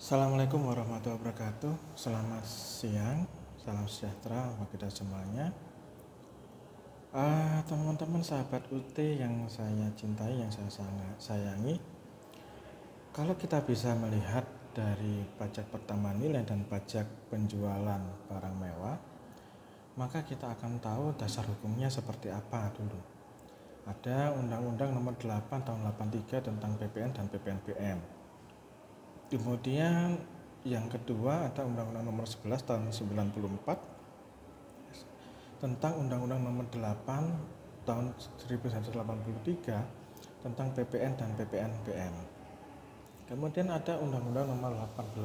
Assalamualaikum warahmatullahi wabarakatuh. Selamat siang, salam sejahtera bagi kita semuanya. Teman-teman sahabat UT yang saya cintai, yang saya sangat sayangi, kalau kita bisa melihat dari pajak pertambahan nilai dan pajak penjualan barang mewah, maka kita akan tahu dasar hukumnya seperti apa dulu. Ada Undang-Undang Nomor 8 Tahun 83 tentang PPN dan PPNBM. Kemudian yang kedua ada Undang-Undang Nomor 11 Tahun 94 tentang Undang-Undang Nomor 8 Tahun 1983 tentang PPN dan PPNBM. Kemudian ada Undang-Undang Nomor 18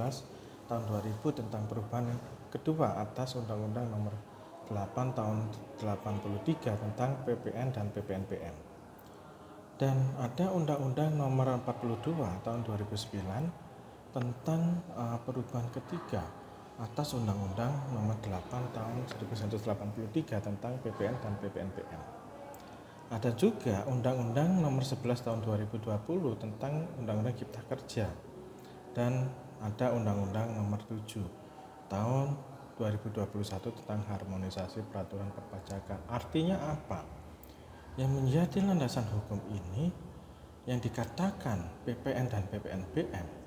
Tahun 2000 tentang perubahan kedua atas Undang-Undang Nomor 8 Tahun 83 tentang PPN dan PPNBM. Dan ada Undang-Undang Nomor 42 Tahun 2009 tentang perubahan ketiga atas Undang-Undang Nomor 8 Tahun 1983 tentang PPN dan PPNBM. Ada juga Undang-Undang Nomor 11 Tahun 2020 tentang Undang-Undang Cipta Kerja, dan ada Undang-Undang Nomor 7 Tahun 2021 tentang harmonisasi peraturan perpajakan. Artinya apa? Yang menjadi landasan hukum ini yang dikatakan PPN dan PPNBM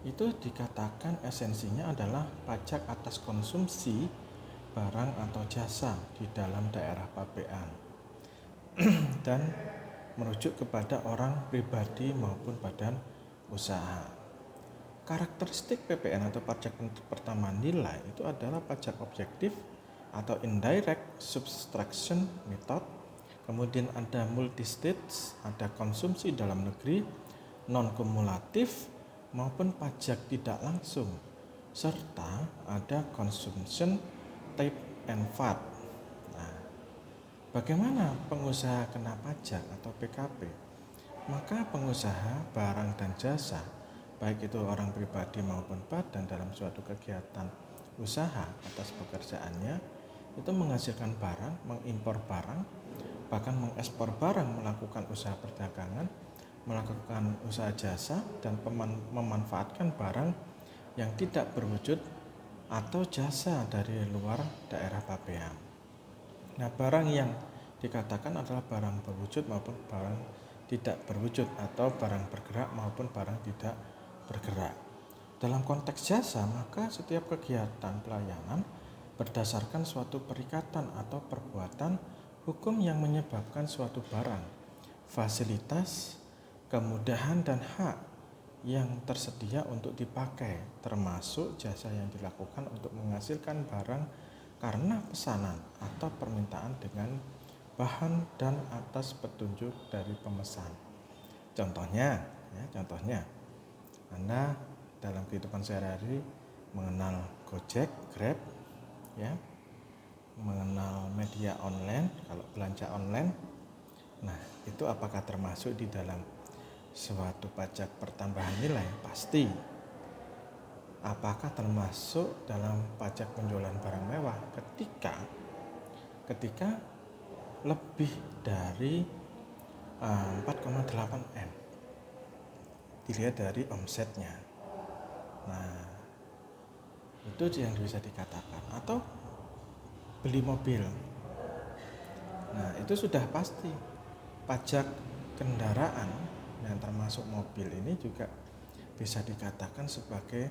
itu dikatakan esensinya adalah pajak atas konsumsi barang atau jasa di dalam daerah pabean dan merujuk kepada orang pribadi maupun badan usaha. Karakteristik PPN atau pajak pertambahan nilai itu adalah pajak objektif atau indirect subtraction method. Kemudian ada multi-stage, ada konsumsi dalam negeri, non-kumulatif maupun pajak tidak langsung, serta ada consumption type and VAT. Nah, bagaimana pengusaha kena pajak atau PKP? Maka pengusaha barang dan jasa, baik itu orang pribadi maupun badan dalam suatu kegiatan usaha atas pekerjaannya, itu menghasilkan barang, mengimpor barang, bahkan mengekspor barang, melakukan usaha perdagangan, melakukan usaha jasa, dan memanfaatkan barang yang tidak berwujud atau jasa dari luar daerah pabean. Nah, barang yang dikatakan adalah barang berwujud maupun barang tidak berwujud, atau barang bergerak maupun barang tidak bergerak. Dalam konteks jasa, maka setiap kegiatan pelayanan berdasarkan suatu perikatan atau perbuatan hukum yang menyebabkan suatu barang, fasilitas, kemudahan dan hak yang tersedia untuk dipakai, termasuk jasa yang dilakukan untuk menghasilkan barang karena pesanan atau permintaan dengan bahan dan atas petunjuk dari pemesan. Contohnya Anda dalam kehidupan sehari-hari mengenal Gojek, Grab, mengenal media online, kalau belanja online. Nah, itu apakah termasuk di dalam suatu pajak pertambahan nilai? Pasti. Apakah termasuk dalam pajak penjualan barang mewah ketika lebih dari 4,8 M dilihat dari omsetnya? Nah, itu yang bisa dikatakan. Atau beli mobil, nah itu sudah pasti pajak kendaraan yang termasuk mobil ini juga bisa dikatakan sebagai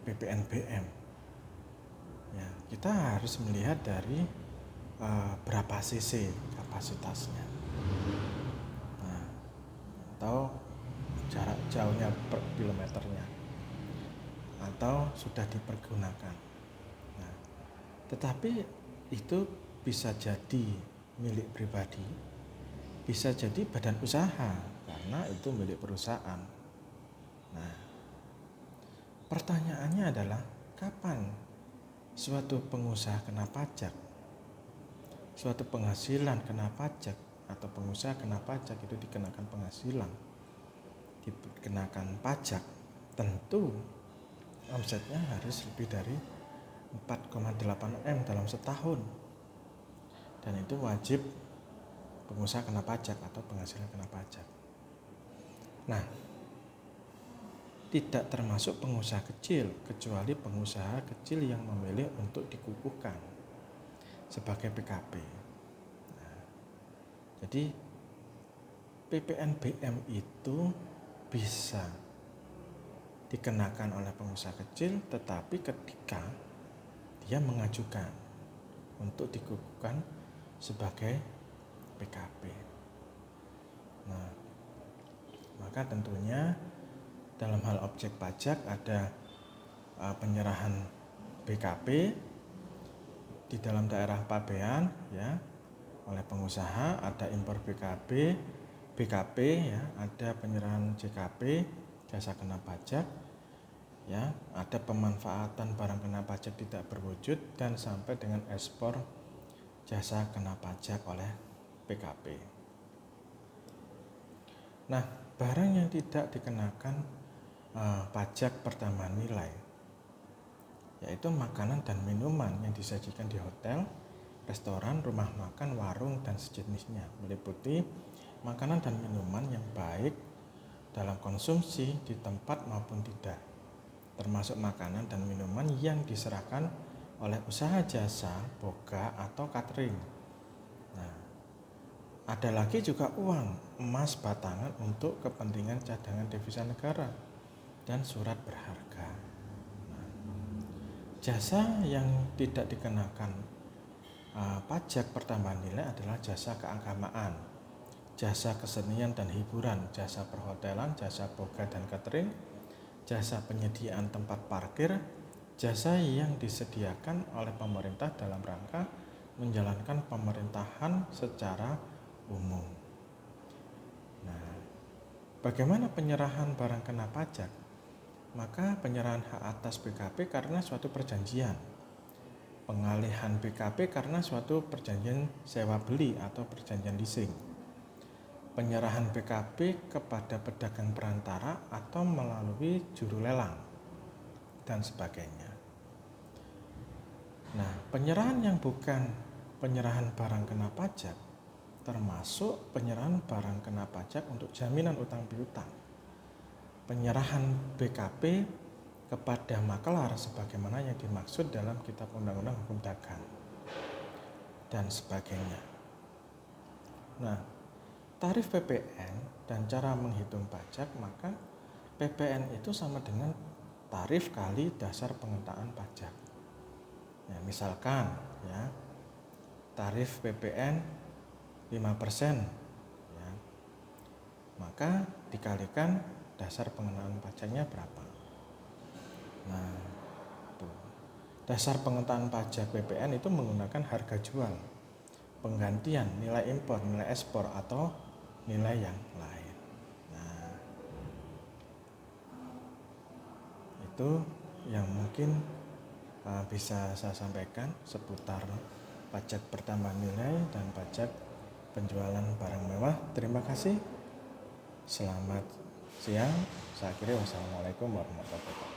PPNBM. Ya, kita harus melihat dari berapa cc kapasitasnya, nah, atau jarak jauhnya per kilometernya, atau sudah dipergunakan. Nah, tetapi itu bisa jadi milik pribadi, bisa jadi badan usaha karena itu milik perusahaan. Nah, pertanyaannya adalah kapan suatu pengusaha kena pajak, suatu penghasilan kena pajak, atau pengusaha kena pajak itu dikenakan penghasilan, dikenakan pajak. Tentu omsetnya harus lebih dari 4,8 M dalam setahun, dan itu wajib pengusaha kena pajak atau penghasilan kena pajak. Nah, tidak termasuk pengusaha kecil, kecuali pengusaha kecil yang memilih untuk dikukuhkan sebagai PKP. Nah, jadi PPNBM itu bisa dikenakan oleh pengusaha kecil, tetapi ketika dia mengajukan untuk dikukuhkan sebagai PKP. Nah, maka tentunya dalam hal objek pajak ada penyerahan BKP di dalam daerah pabean ya oleh pengusaha, ada impor BKP ya, ada penyerahan JKP jasa kena pajak ya, ada pemanfaatan barang kena pajak tidak berwujud dan sampai dengan ekspor jasa kena pajak oleh PKP. Nah, barang yang tidak dikenakan pajak pertambahan nilai yaitu makanan dan minuman yang disajikan di hotel, restoran, rumah makan, warung dan sejenisnya, meliputi makanan dan minuman yang baik dalam konsumsi di tempat maupun tidak, termasuk makanan dan minuman yang diserahkan oleh usaha jasa, boga atau catering. Nah, ada lagi juga uang emas batangan untuk kepentingan cadangan devisa negara dan surat berharga. Nah, jasa yang tidak dikenakan pajak pertambahan nilai adalah jasa keagamaan, jasa kesenian dan hiburan, jasa perhotelan, jasa boga dan catering, jasa penyediaan tempat parkir, jasa yang disediakan oleh pemerintah dalam rangka menjalankan pemerintahan secara umum. Nah, bagaimana penyerahan barang kena pajak? Maka penyerahan hak atas BKP karena suatu perjanjian, pengalihan BKP karena suatu perjanjian sewa beli atau perjanjian leasing, penyerahan BKP kepada pedagang perantara atau melalui juru lelang dan sebagainya. Nah, penyerahan yang bukan penyerahan barang kena pajak termasuk penyerahan barang kena pajak untuk jaminan utang piutang, penyerahan BKP kepada makelar sebagaimana yang dimaksud dalam Kitab Undang-Undang Hukum Dagang dan sebagainya. Nah, tarif PPN dan cara menghitung pajak, maka PPN itu sama dengan tarif kali dasar pengenaan pajak. Ya, misalkan ya, tarif PPN 5% ya, maka dikalikan dasar pengenaan pajaknya berapa. Nah, tuh. Dasar pengenaan pajak PPN itu menggunakan harga jual, penggantian, nilai impor, nilai ekspor atau nilai yang lain. Nah, itu yang mungkin bisa saya sampaikan seputar pajak pertambahan nilai dan pajak penjualan barang mewah. Terima kasih. Selamat siang. Saya akhiri, wassalamualaikum warahmatullahi wabarakatuh.